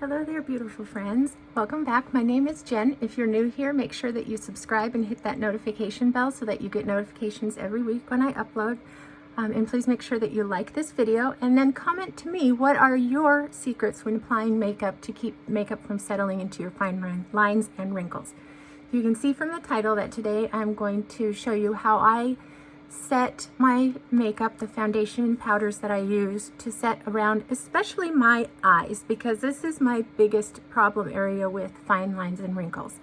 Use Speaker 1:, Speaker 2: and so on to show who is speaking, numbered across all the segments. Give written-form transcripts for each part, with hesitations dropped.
Speaker 1: Hello there, beautiful friends. Welcome back. My name is Jen. If you're new here, make sure that you subscribe and hit that notification bell so that you get notifications every week when I upload. And please make sure that you like this video and then comment to me, what are your secrets when applying makeup to keep makeup from settling into your fine lines and wrinkles? You can see from the title that today I'm going to show you how I set my makeup, the foundation and powders that I use to set around especially my eyes, because this is my biggest problem area with fine lines and wrinkles.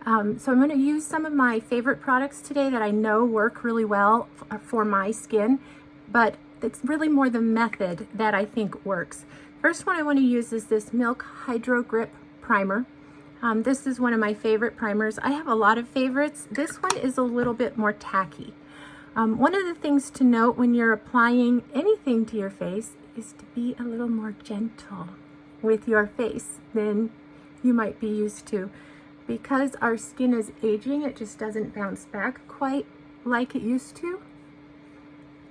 Speaker 1: So I'm going to use some of my favorite products today that I know work really well for my skin, but it's really more the method that I think works. First one I want to use is this Milk Hydro Grip Primer. This is one of my favorite primers. I have a lot of favorites. This one is a little bit more tacky. One of the things to note when you're applying anything to your face is to be a little more gentle with your face than you might be used to. Because our skin is aging, it just doesn't bounce back quite like it used to.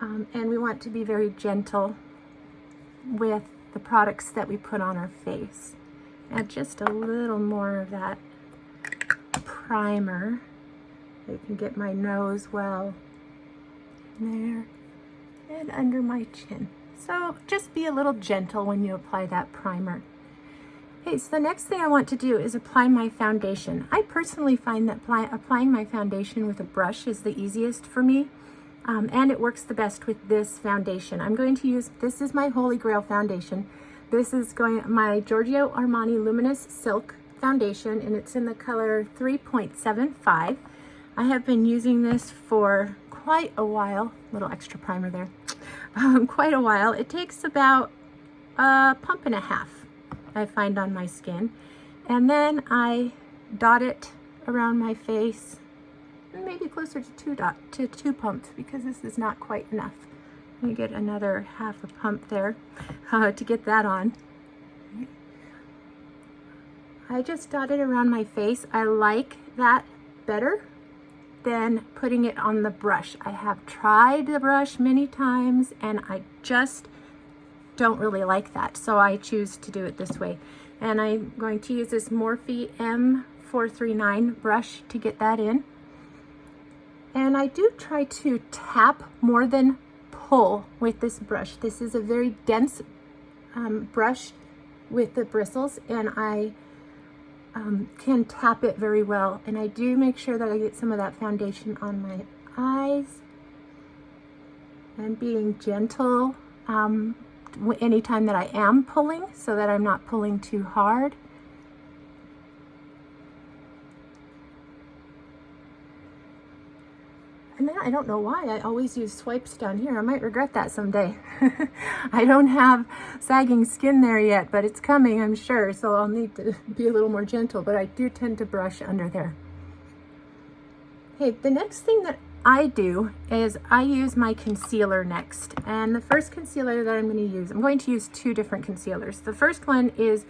Speaker 1: And we want to be very gentle with the products that we put on our face. Add just a little more of that primer. I can get my nose well there and under my chin. So just be a little gentle when you apply that primer. Okay, so the next thing I want to do is apply my foundation. I personally find that applying my foundation with a brush is the easiest for me, and it works the best with this foundation. I'm going to use, this is my Holy Grail foundation. This is my Giorgio Armani Luminous Silk foundation, and it's in the color 3.75. I have been using this for quite a while, little extra primer there, quite a while. It takes about a pump and a half, I find, on my skin. And then I dot it around my face, maybe closer to two pumps, because this is not quite enough. Let me get another half a pump there to get that on. I just dot it around my face. I like that better than putting it on the brush. I have tried the brush many times and I just don't really like that, so I choose to do it this way. And I'm going to use this Morphe M439 brush to get that in. And I do try to tap more than pull with this brush. This is a very dense brush with the bristles, and I can tap it very well. And I do make sure that I get some of that foundation on my eyes, and being gentle anytime that I am pulling, so that I'm not pulling too hard. And then I don't know why I always use swipes down here. I might regret that someday. I don't have sagging skin there yet, but it's coming, I'm sure, so I'll need to be a little more gentle, but I do tend to brush under there. Okay, the next thing that I do is I use my concealer next. And the first concealer that I'm going to use two different concealers. The first one is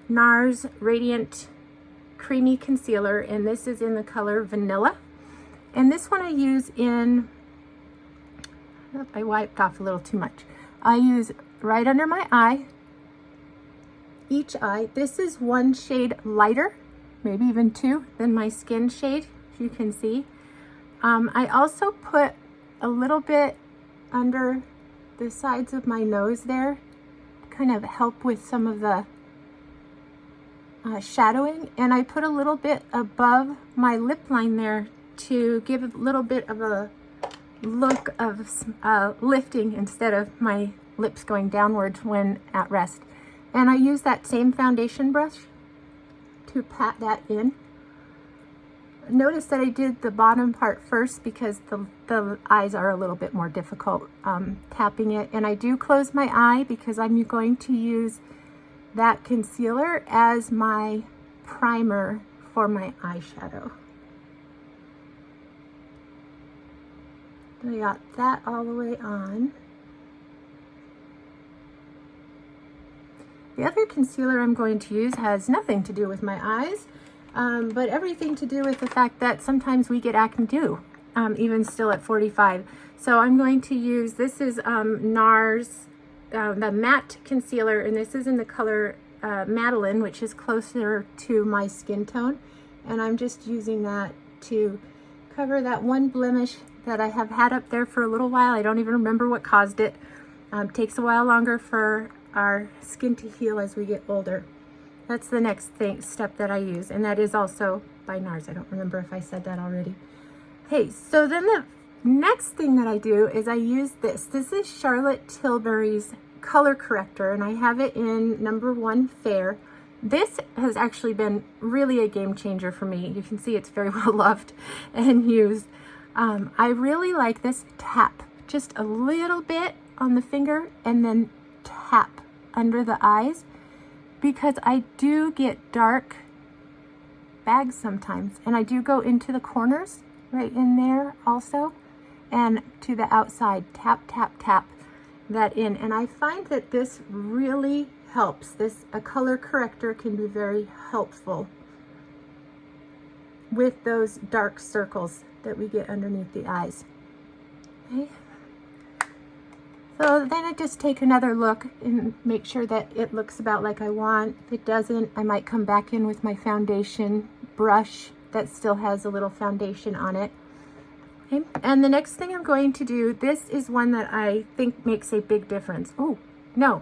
Speaker 1: NARS Radiant Creamy Concealer, and this is in the color Vanilla. And this one I use in, I wiped off a little too much. I use right under my eye, each eye. This is one shade lighter, maybe even two, than my skin shade, if you can see. I also put a little bit under the sides of my nose there, kind of help with some of the shadowing. And I put a little bit above my lip line there to give a little bit of a look of lifting instead of my lips going downwards when at rest. And I use that same foundation brush to pat that in. Notice that I did the bottom part first because the eyes are a little bit more difficult tapping it. And I do close my eye because I'm going to use that concealer as my primer for my eyeshadow. I got that all the way on. The other concealer I'm going to use has nothing to do with my eyes, but everything to do with the fact that sometimes we get acne too, even still at 45. So I'm going to use, this is NARS, the matte concealer, and this is in the color Madeline, which is closer to my skin tone, and I'm just using that to cover that one blemish that I have had up there for a little while. I don't even remember what caused it. Takes a while longer for our skin to heal as we get older. That's the next step that I use, and that is also by NARS. I don't remember if I said that already. Hey, so then the next thing that I do is I use this. This is Charlotte Tilbury's color corrector, and I have it in #1 Fair. This has actually been really a game changer for me. You can see it's very well loved and used. I really like this. Tap just a little bit on the finger and then tap under the eyes, because I do get dark bags sometimes, and I do go into the corners right in there also, and to the outside. Tap, tap, tap that in, and I find that this really helps. A color corrector can be very helpful with those dark circles that we get underneath the eyes. Okay. So then I just take another look and make sure that it looks about like I want. If it doesn't, I might come back in with my foundation brush that still has a little foundation on it. Okay. And the next thing I'm going to do, this is one that I think makes a big difference. Oh, no,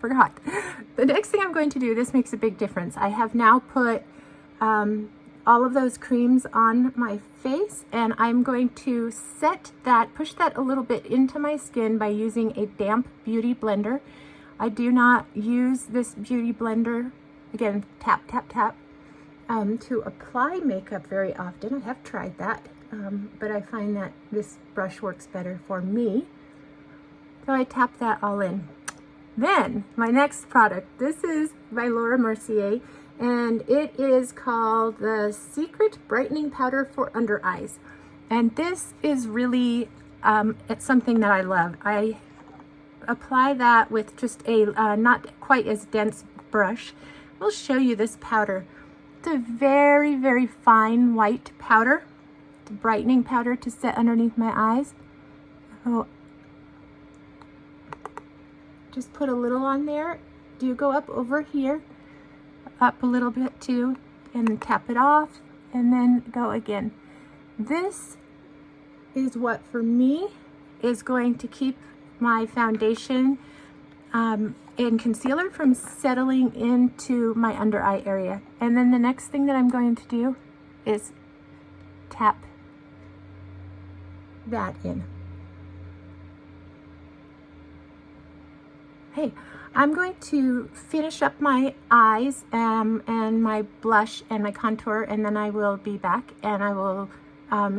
Speaker 1: forgot. The next thing I'm going to do, this makes a big difference. I have now put all of those creams on my face, and I'm going to push that a little bit into my skin by using a damp beauty blender. I do not use this beauty blender, again, tap, tap, tap, to apply makeup very often. I have tried that, but I find that this brush works better for me. So I tap that all in. Then my next product, this is by Laura Mercier, and it is called the Secret Brightening Powder for Under Eyes. And this is really, it's something that I love. I apply that with just a not quite as dense brush. We'll show you this powder. It's a very, very fine white powder. It's a brightening powder to set underneath my eyes. So just put a little on there. Do go up over here, up a little bit too, and tap it off, and then go again. This is what for me is going to keep my foundation and concealer from settling into my under eye area. And then the next thing that I'm going to do is tap that in. Hey, I'm going to finish up my eyes and my blush and my contour, and then I will be back and I will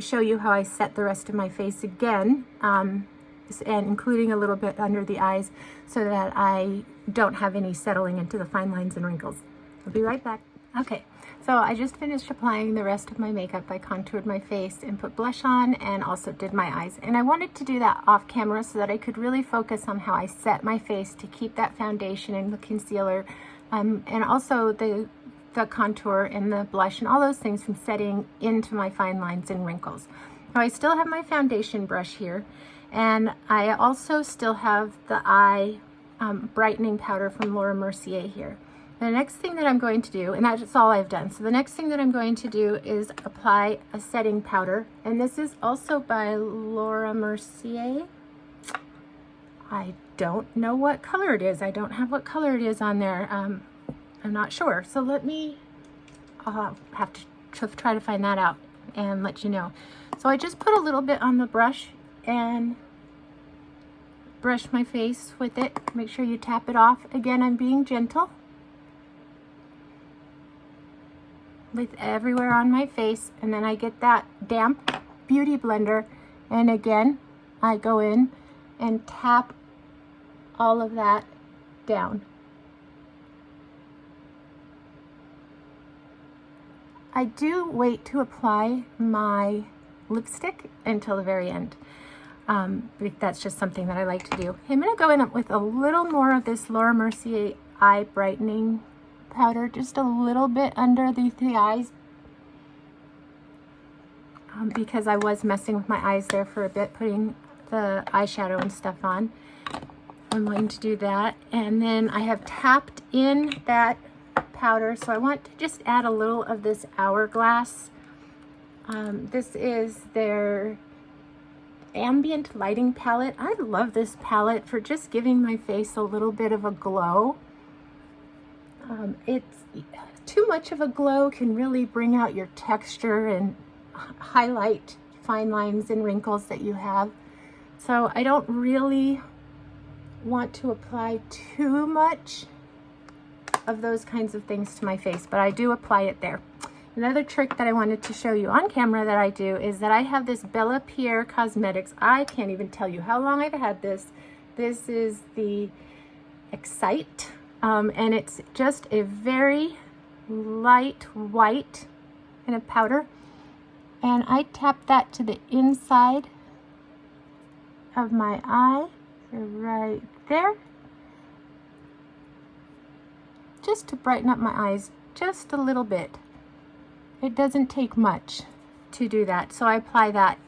Speaker 1: show you how I set the rest of my face again, and including a little bit under the eyes so that I don't have any settling into the fine lines and wrinkles. I'll be right back. Okay, so I just finished applying the rest of my makeup. I contoured my face and put blush on, and also did my eyes. And I wanted to do that off camera so that I could really focus on how I set my face to keep that foundation and the concealer, and also the contour and the blush and all those things from setting into my fine lines and wrinkles. Now I still have my foundation brush here, and I also still have the eye brightening powder from Laura Mercier here. The next thing that I'm going to do, and that's all I've done, so the next thing that I'm going to do is apply a setting powder, and this is also by Laura Mercier. I don't know what color it is. I don't have what color it is on there. I'm not sure. So I'll have to try to find that out and let you know. So I just put a little bit on the brush and brush my face with it. Make sure you tap it off. Again, I'm being gentle with everywhere on my face, and then I get that damp beauty blender, and again I go in and tap all of that down. I do wait to apply my lipstick until the very end. That's just something that I like to do. I'm going to go in with a little more of this Laura Mercier eye brightening powder, just a little bit under the eyes, because I was messing with my eyes there for a bit, putting the eyeshadow and stuff on. I'm going to do that. And then I have tapped in that powder, so I want to just add a little of this Hourglass. This is their ambient lighting palette. I love this palette for just giving my face a little bit of a glow. It's too much of a glow can really bring out your texture and highlight fine lines and wrinkles that you have. So I don't really want to apply too much of those kinds of things to my face, but I do apply it there. Another trick that I wanted to show you on camera that I do is that I have this Bella Pierre Cosmetics. I can't even tell you how long I've had this. This is the Excite, and it's just a very light white in a powder. And I tap that to the inside of my eye, right there, just to brighten up my eyes just a little bit. It doesn't take much to do that, so I apply that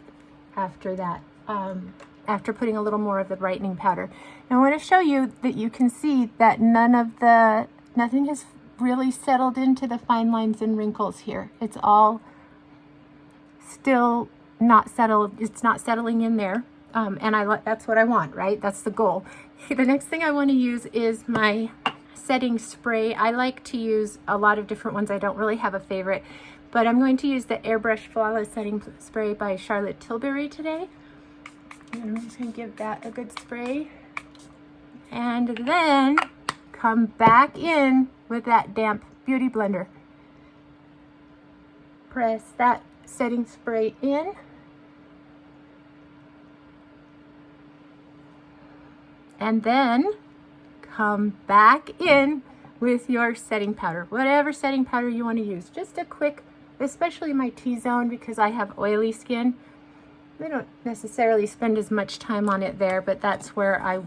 Speaker 1: after that, after putting a little more of the brightening powder. Now I want to show you that you can see that nothing has really settled into the fine lines and wrinkles here. It's all still not settled. It's not settling in there, and that's what I want, right? That's the goal. The next thing I want to use is my setting spray. I like to use a lot of different ones. I don't really have a favorite, but I'm going to use the Airbrush Flawless Setting Spray by Charlotte Tilbury today. And I'm just going to give that a good spray. And then come back in with that damp Beauty Blender. Press that setting spray in. And then come back in with your setting powder, whatever setting powder you want to use. Just a quick, especially my T-zone, because I have oily skin. I don't necessarily spend as much time on it there, but that's where I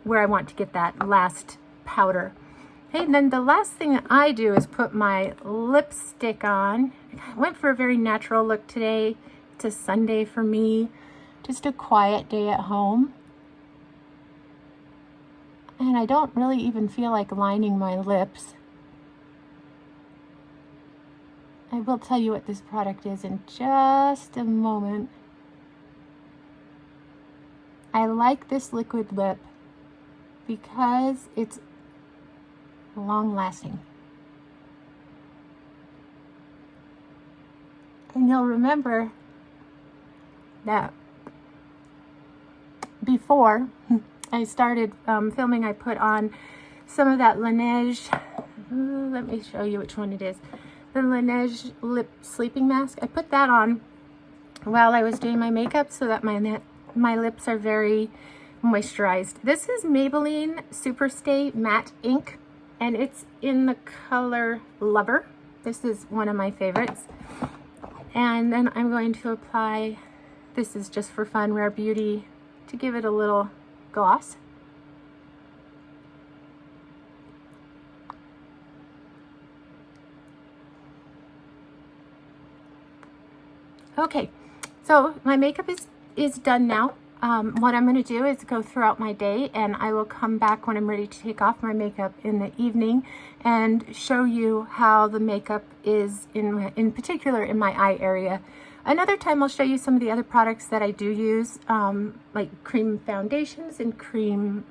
Speaker 1: want to get that last powder. Okay, and then the last thing I do is put my lipstick on. I went for a very natural look today. It's a Sunday for me, just a quiet day at home. And I don't really even feel like lining my lips. I will tell you what this product is in just a moment. I like this liquid lip because it's long lasting. And you'll remember that before I started filming, I put on some of that Laneige. Let me show you which one it is. The Laneige lip sleeping mask. I put that on while I was doing my makeup so that my lips are very moisturized. This is Maybelline Superstay Matte Ink, and it's in the color Lover. This is one of my favorites. And then I'm going to apply, this is just for fun, Rare Beauty, to give it a little gloss. Okay, so my makeup is done now. What I'm going to do is go throughout my day, and I will come back when I'm ready to take off my makeup in the evening and show you how the makeup is in particular in my eye area. Another time I'll show you some of the other products that I do use, like cream foundations and cream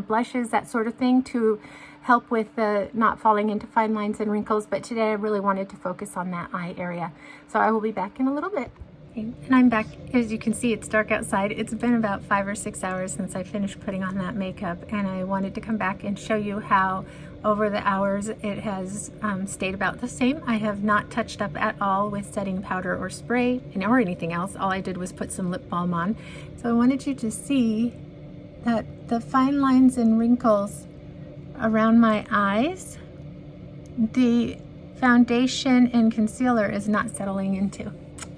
Speaker 1: blushes, that sort of thing, to help with the not falling into fine lines and wrinkles. But today I really wanted to focus on that eye area. So I will be back in a little bit. And I'm back. As you can see, it's dark outside. It's been about 5 or 6 hours since I finished putting on that makeup, and I wanted to come back and show you how over the hours it has stayed about the same. I have not touched up at all with setting powder or spray or anything else. All I did was put some lip balm on. So I wanted you to see that the fine lines and wrinkles around my eyes, the foundation and concealer is not settling into.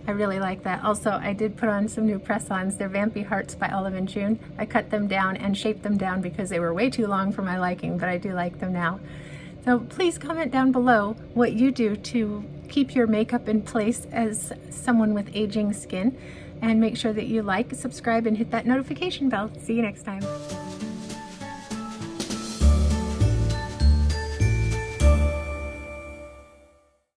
Speaker 1: I really like that. Also, I did put on some new press-ons. They're Vampy Hearts by Olive & June. I cut them down and shaped them down because they were way too long for my liking, but I do like them now. So please comment down below what you do to keep your makeup in place as someone with aging skin, and make sure that you like, subscribe, and hit that notification bell. See you next time.